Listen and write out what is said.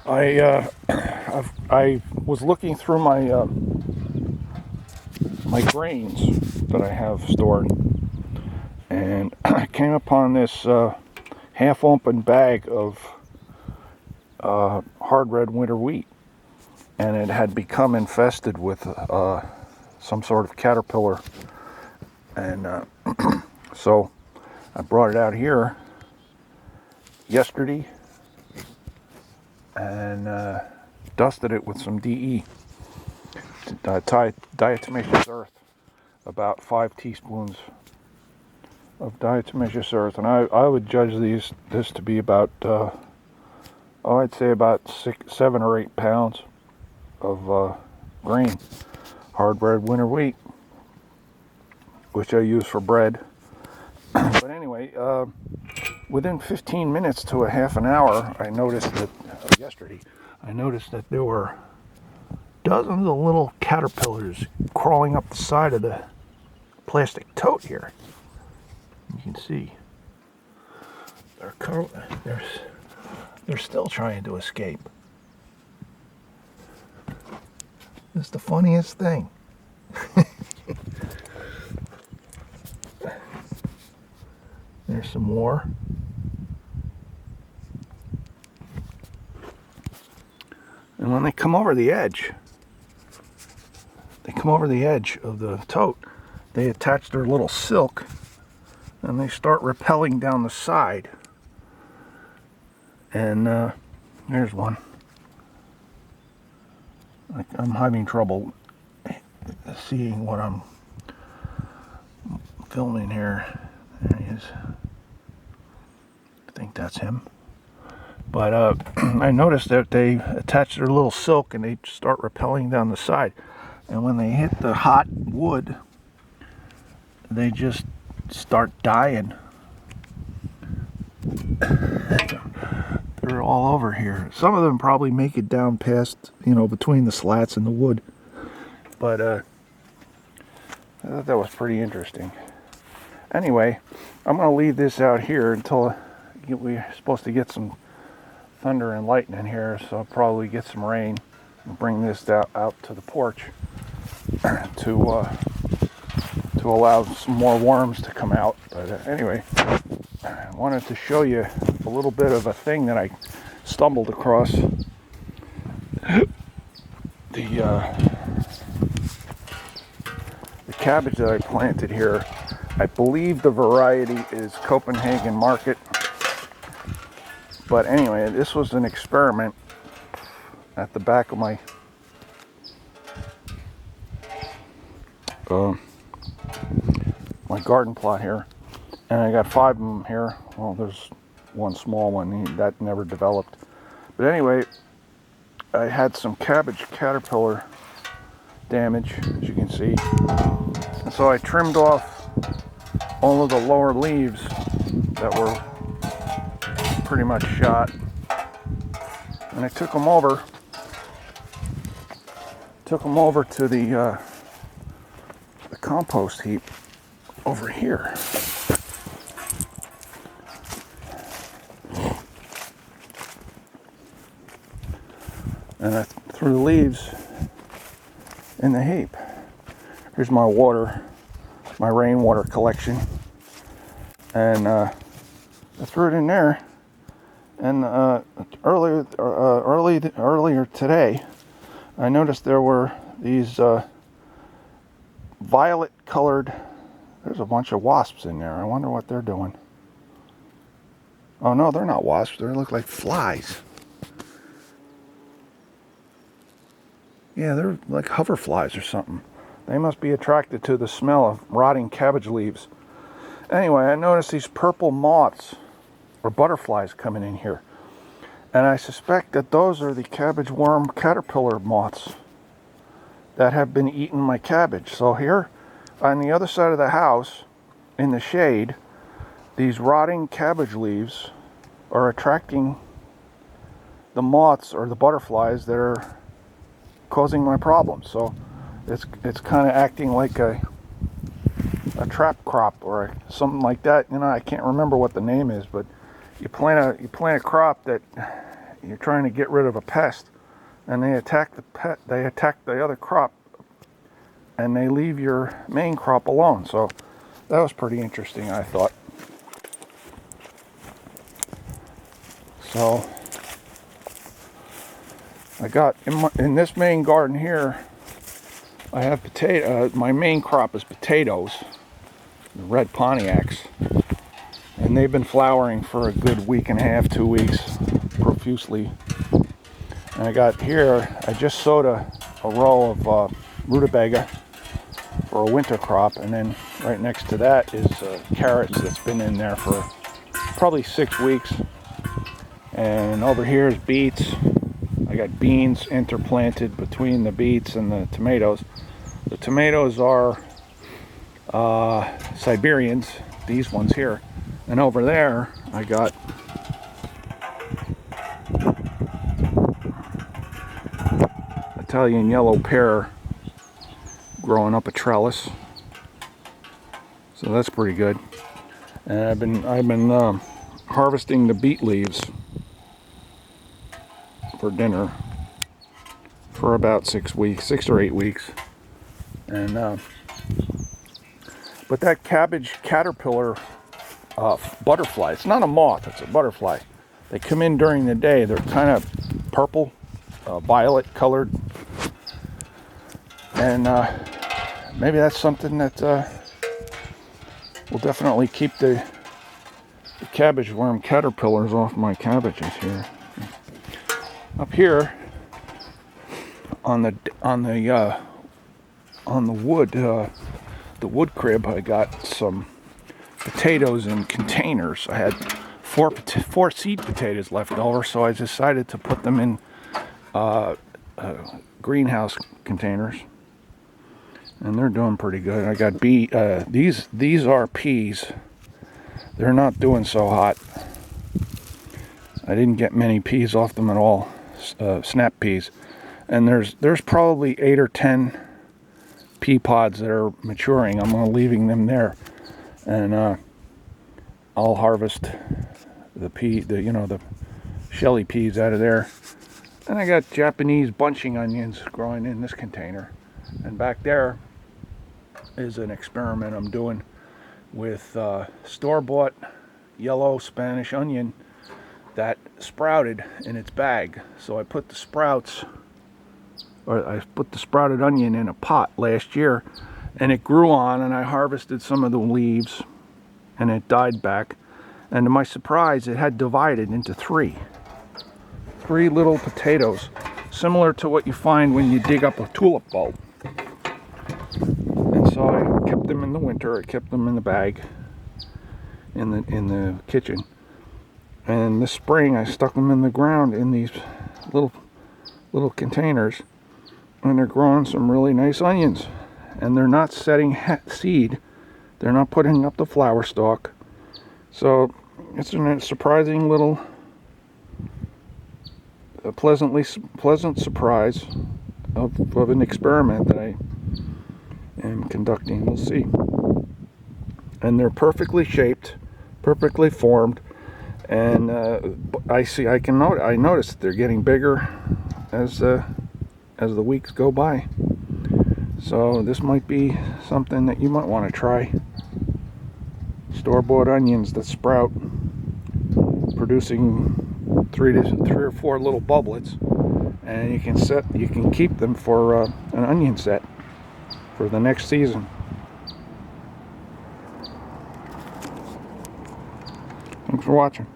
I was looking through my grains that I have stored, and I came upon this half-open bag of hard red winter wheat, and it had become infested with some sort of caterpillar, and so I brought it out here yesterday and dusted it with some DE, diatomaceous earth, about 5 teaspoons of diatomaceous earth, and I would judge this to be about I'd say about 7 or 8 pounds of grain, hard red winter wheat, which I use for bread. But anyway, within 15 minutes to a half an hour, I noticed that I noticed that there were dozens of little caterpillars crawling up the side of the plastic tote here. You can see they're still trying to escape. It's the funniest thing. There's some more. And when they come over the edge, of the tote, they attach their little silk and they start rappelling down the side. And there's one. I'm having trouble seeing what I'm filming here. There he is. I think that's him. But I noticed that they attach their little silk and they start rappelling down the side. And when they hit the hot wood, they just start dying. They're all over here. Some of them probably make it down past, between the slats and the wood. But I thought that was pretty interesting. Anyway, I'm going to leave this out here until we're supposed to get some thunder and lightning here, so I'll probably get some rain and bring this out to the porch to allow some more worms to come out. But anyway, I wanted to show you a little bit of a thing that I stumbled across. The cabbage that I planted here, I believe the variety is Copenhagen Market. But anyway, this was an experiment at the back of my garden plot here, and I got 5 of them here. Well, there's one small one that never developed, but anyway, I had some cabbage caterpillar damage, as you can see, and so I trimmed off all of the lower leaves that were pretty much shot, and I took them over to the compost heap over here. And I threw the leaves in the heap. Here's my rainwater collection, and I threw it in there. And earlier today, I noticed there were these violet-colored. There's a bunch of wasps in there. I wonder what they're doing. Oh no, they're not wasps. They look like flies. Yeah, they're like hoverflies or something. They must be attracted to the smell of rotting cabbage leaves. Anyway, I noticed these purple moths or butterflies coming in here. And I suspect that those are the cabbage worm caterpillar moths that have been eating my cabbage. So here on the other side of the house, in the shade, these rotting cabbage leaves are attracting the moths or the butterflies that are causing my problems. So it's kind of acting like a trap crop or something like that. I can't remember what the name is, but you plant a crop that you're trying to get rid of a pest, and they attack the other crop, and they leave your main crop alone. So that was pretty interesting, I thought. So I got in this main garden here, I have my main crop is potatoes, the red Pontiacs, and they've been flowering for a good week and a half, 2 weeks, profusely. And I got here, I just sowed a row of rutabaga for a winter crop, and then right next to that is carrots that's been in there for probably 6 weeks. And over here is beets. I got beans interplanted between the beets and the tomatoes. The tomatoes are Siberians, these ones here. And over there, I got Italian yellow pear growing up a trellis. So that's pretty good. And I've been harvesting the beet leaves for dinner for about 6 or 8 weeks. And but that cabbage caterpillar butterfly, it's not a moth, it's a butterfly. They come in during the day. They're kind of purple, violet colored, and maybe that's something that will definitely keep the cabbage worm caterpillars off my cabbages here. Up here on the wood crib, I got some potatoes in containers. I had four seed potatoes left over, so I decided to put them in greenhouse containers, and they're doing pretty good. I got these are peas. They're not doing so hot. I didn't get many peas off them at all, snap peas. And there's probably 8 or 10 pea pods that are maturing. I'm leaving them there, and I'll harvest the shelly peas out of there. And I got Japanese bunching onions growing in this container. And back there is an experiment I'm doing with store-bought yellow Spanish onion that sprouted in its bag. So I put the sprouted onion in a pot last year, and it grew on, and I harvested some of the leaves, and it died back. And to my surprise, it had divided into three little potatoes, similar to what you find when you dig up a tulip bulb. And so I kept them in the winter. I kept them in the bag in the kitchen. And this spring, I stuck them in the ground in these little containers, and they're growing some really nice onions. And they're not setting seed. They're not putting up the flower stalk. So it's a surprising little, pleasant surprise of an experiment that I am conducting. We'll see. And they're perfectly shaped, perfectly formed. And I notice that they're getting bigger as the weeks go by. So this might be something that you might want to try. Store-bought onions that sprout, producing 3 or 4 little bubblets, and you can keep them for an onion set for the next season. Thanks for watching.